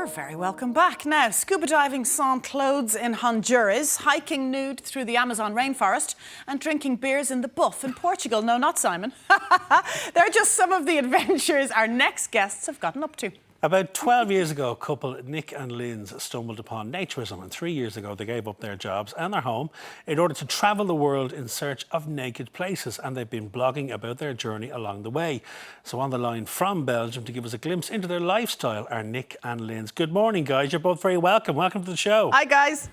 You're very welcome back. Now, scuba diving sans clothes in Honduras, hiking nude through the Amazon rainforest and drinking beers in the Buff in Portugal. No, not Simon. They're just some of the adventures our next guests have gotten up to. About 12 years ago, couple Nick and Linz stumbled upon naturism, and 3 years ago they gave up their jobs and their home in order to travel the world in search of naked places, and they've been blogging about their journey along the way. So on the line from Belgium to give us a glimpse into their lifestyle are Nick and Linz. Good morning, guys. You're both very welcome. Welcome to the show. Hi, guys.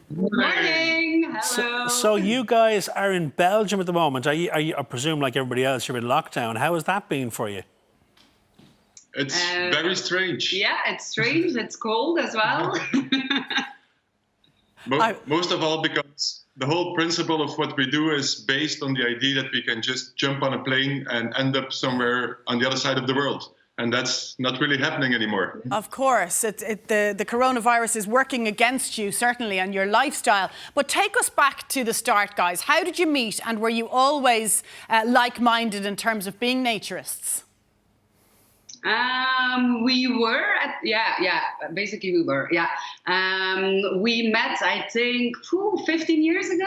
Good morning. Hello. So you guys are in Belgium at the moment. Are you, I presume, like everybody else, you're in lockdown. How has that been for you? It's very strange. Yeah, it's strange. It's cold as well. Most of all because the whole principle of what we do is based on the idea that we can just jump on a plane and end up somewhere on the other side of the world. And that's not really happening anymore. Of course, the coronavirus is working against you, certainly, and your lifestyle. But take us back to the start, guys. How did you meet, and were you always like-minded in terms of being naturists? We were basically we were, we met, I think, 15 years ago.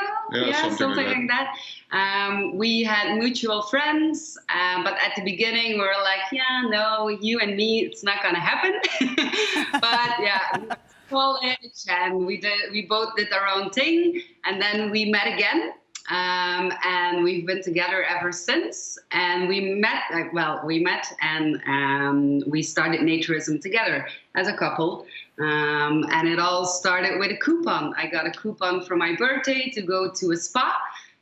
Something like that. We had mutual friends, but at the beginning we were like, no, you and me, it's not gonna happen. But college, and we both did our own thing, and then we met again. And we've been together ever since. And we met and we started naturism together as a couple. And it all started with a coupon. I got a coupon for my birthday to go to a spa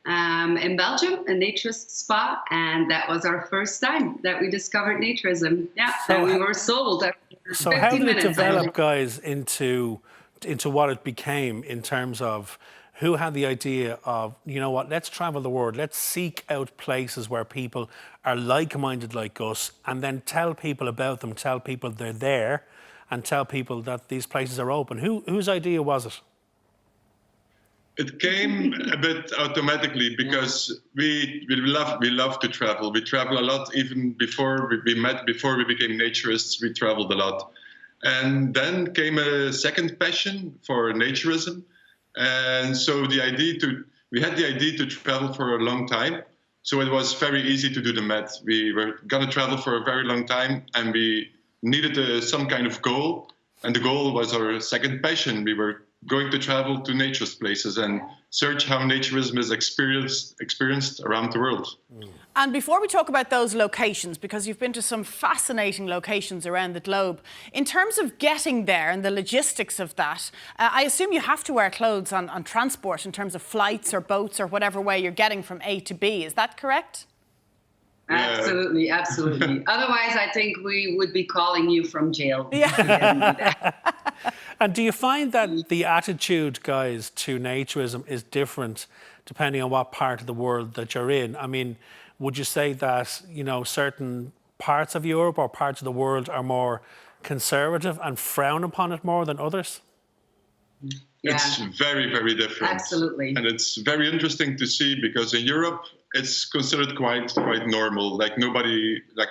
in Belgium, a naturist spa. And that was our first time that we discovered naturism. Yeah, so and we were sold. So how did it develop, guys, into what it became in terms of who had the idea of, you know what, let's travel the world, let's seek out places where people are like-minded like us, and then tell people about them, tell people they're there, and tell people that these places are open. Whose idea was it? It came a bit automatically because we love to travel. We travel a lot. Even before we met, before we became naturists, we traveled a lot. And then came a second passion for naturism. And so we had the idea to travel for a long time. So it was very easy to do the math. We were going to travel for a very long time, and we needed some kind of goal. And the goal was our second passion. We were going to travel to naturist places and search how naturism is experienced around the world. And before we talk about those locations, because you've been to some fascinating locations around the globe, in terms of getting there and the logistics of that, I assume you have to wear clothes on transport in terms of flights or boats or whatever way you're getting from A to B. Is that correct? Absolutely, absolutely. Otherwise, I think we would be calling you from jail. Yeah. And do you find that the attitude, guys, to naturism is different depending on what part of the world that you're in? I mean, would you say that, you know, certain parts of Europe or parts of the world are more conservative and frown upon it more than others? Yeah. It's very, very different. Absolutely. And it's very interesting to see because in Europe, it's considered quite normal. Like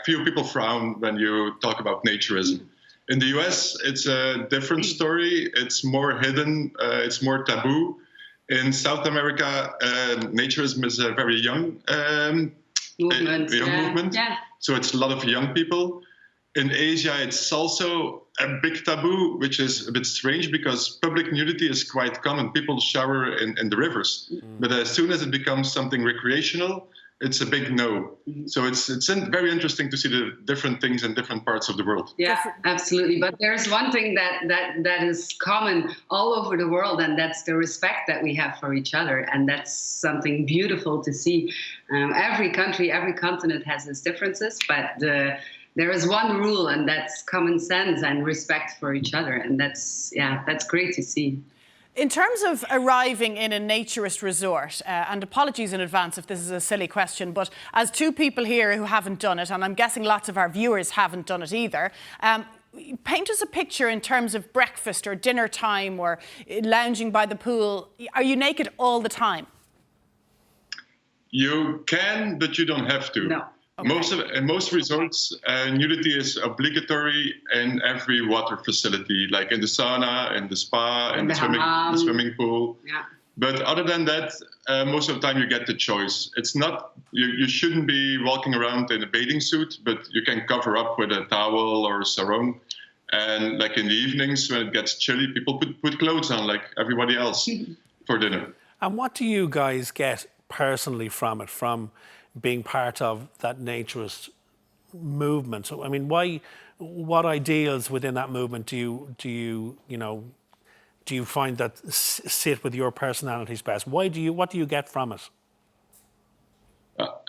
few people frown when you talk about naturism. In the US, it's a different story. It's more hidden. It's more taboo. In South America, naturism is a very young movement. Yeah. So it's a lot of young people. In Asia, it's also a big taboo, which is a bit strange because public nudity is quite common. People shower in the rivers. But as soon as it becomes something recreational, it's a big no. So it's very interesting to see the different things in different parts of the world. Yeah, absolutely. But there's one thing that is common all over the world, and that's the respect that we have for each other. And that's something beautiful to see. Every country, every continent has its differences, but there is one rule, and that's common sense and respect for each other. And that's great to see. In terms of arriving in a naturist resort, and apologies in advance if this is a silly question, but as two people here who haven't done it, and I'm guessing lots of our viewers haven't done it either, paint us a picture in terms of breakfast or dinner time or lounging by the pool. Are you naked all the time? You can, but you don't have to. No. In most resorts, nudity is obligatory in every water facility, like in the sauna, in the spa, in the swimming pool. Yeah. But other than that, most of the time you get the choice. It's not, you shouldn't be walking around in a bathing suit, but you can cover up with a towel or a sarong. And like in the evenings when it gets chilly, people put clothes on like everybody else for dinner. And what do you guys get personally from it, from being part of that naturist movement? So, I mean, what ideals within that movement do you find that sit with your personalities best? What do you get from it?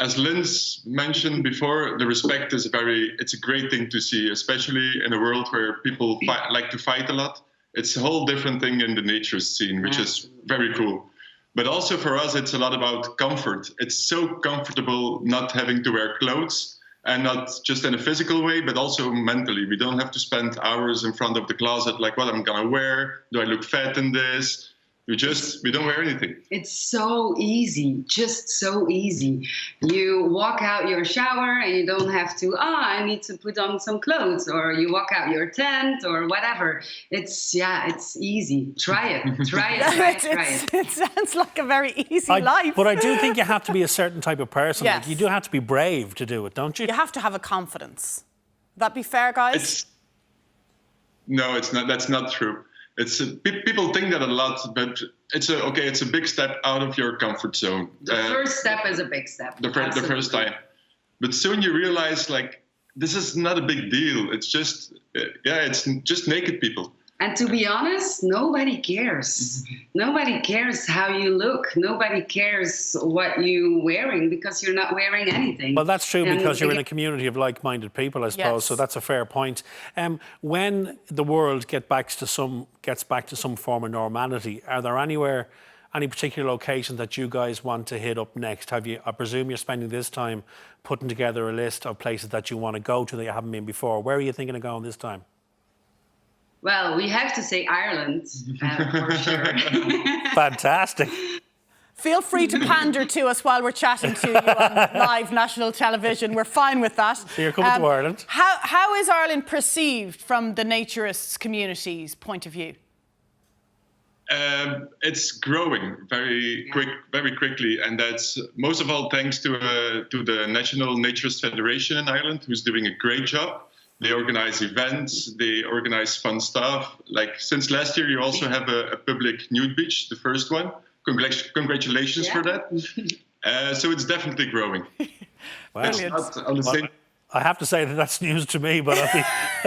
As Linz mentioned before, the respect is it's a great thing to see, especially in a world where people like to fight a lot. It's a whole different thing in the naturist scene, which is very cool. But also for us, it's a lot about comfort. It's so comfortable not having to wear clothes, and not just in a physical way, but also mentally. We don't have to spend hours in front of the closet like, what I'm gonna wear? Do I look fat in this? We don't wear anything. It's so easy, just so easy. You walk out your shower and you don't have to, I need to put on some clothes, or you walk out your tent or whatever. It's easy. Try it, try it. It sounds like a very easy life. But I do think you have to be a certain type of person. Yes. Like, you do have to be brave to do it, don't you? You have to have a confidence. Would that be fair, guys? No, it's not. That's not true. People think that a lot, but it's a big step out of your comfort zone. The first step is a big step. The first time, but soon you realize like this is not a big deal. It's just it's just naked people. And to be honest, nobody cares. Nobody cares how you look. Nobody cares what you're wearing, because you're not wearing anything. Well, that's true, because you're in a community of like-minded people, I suppose. Yes. So that's a fair point. When the world gets back to some form of normality, are there any particular location that you guys want to hit up next? I presume you're spending this time putting together a list of places that you want to go to that you haven't been before. Where are you thinking of going this time? Well, we have to say Ireland, for sure. Fantastic. Feel free to pander to us while we're chatting to you on live national television. We're fine with that. So you're coming to Ireland. How is Ireland perceived from the naturists' community's point of view? It's growing very quickly, and that's most of all thanks to the National Naturist Federation in Ireland, who's doing a great job. They organize events, they organize fun stuff. Like since last year, you also have a public nude beach, the first one. Congratulations for that. So it's definitely growing. Wow. It's not on the same. I have to say that's news to me, but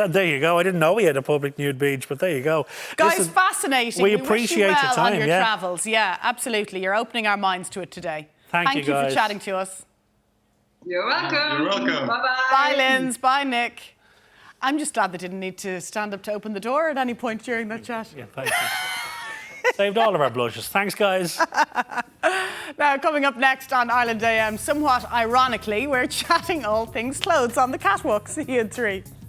there you go. I didn't know we had a public nude beach, but there you go. Guys, listen, fascinating. We appreciate wish you your well time. on your travels. Yeah, absolutely. You're opening our minds to it today. Thank you, guys. For chatting to us. You're welcome. You're welcome. Bye-bye. Bye, Linz. Bye, Nick. I'm just glad they didn't need to stand up to open the door at any point during that chat. Yeah, thank you. Saved all of our blushes. Thanks, guys. Now, coming up next on Ireland AM, somewhat ironically, we're chatting all things clothes on the catwalk. See you in 3.